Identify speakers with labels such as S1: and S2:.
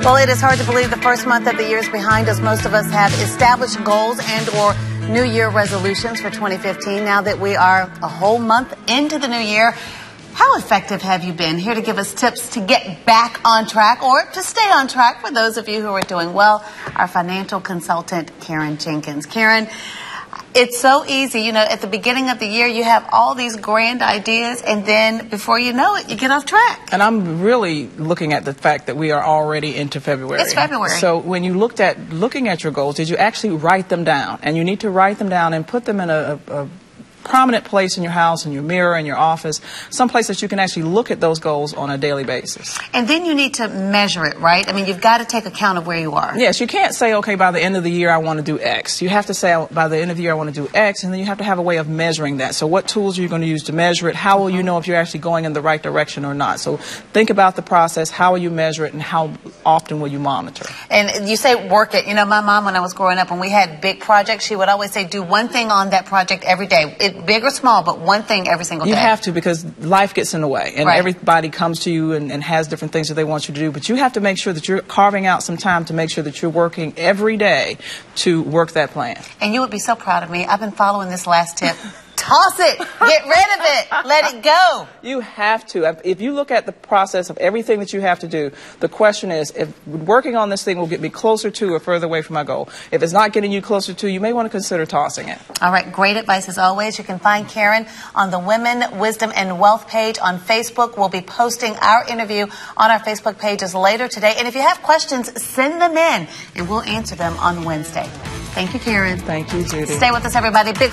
S1: Well, it is hard to believe the first month of the year is behind us. Most of us have established goals and or New Year resolutions for 2015. Now that we are a whole month into the new year, how effective have you been? Here to give us tips to get back on track or to stay on track for those of you who are doing well, our financial consultant, Karen Jenkins. Karen, it's so easy. You know, at the beginning of the year, you have all these grand ideas, and then before you know it, you get off track.
S2: And I'm really looking at the fact that we are already into February.
S1: It's February.
S2: So when you looking at your goals, did you actually write them down? And you need to write them down and put them in a prominent place in your house, in your mirror, in your office, some place that you can actually look at those goals on a daily basis.
S1: And then you need to measure it, right? I mean, you've got to take account of where you are.
S2: Yes, you can't say, okay, by the end of the year I want to do X. You have to say, by the end of the year I want to do X, and then you have to have a way of measuring that. So what tools are you going to use to measure it? How will you know if you're actually going in the right direction or not? So think about the process. How will you measure it, and how often will you monitor?
S1: And you say work it. You know, my mom, when I was growing up, when we had big projects, she would always say, do one thing on that project every day. Big or small, but one thing every single day.
S2: You have to, because life gets in the way, and
S1: right.
S2: Everybody comes to you and has different things that they want you to do, but you have to make sure that you're carving out some time to make sure that you're working every day to work that plan.
S1: And you would be so proud of me. I've been following this last tip. Toss it. Get rid of it. Let it go.
S2: You have to. If you look at the process of everything that you have to do, the question is, if working on this thing will get me closer to or further away from my goal. If it's not getting you closer to, you may want to consider tossing it.
S1: All right. Great advice as always. You can find Karen on the Women, Wisdom, and Wealth page on Facebook. We'll be posting our interview on our Facebook pages later today. And if you have questions, send them in, and we'll answer them on Wednesday. Thank you, Karen.
S2: Thank you, Judy.
S1: Stay with us, everybody. Big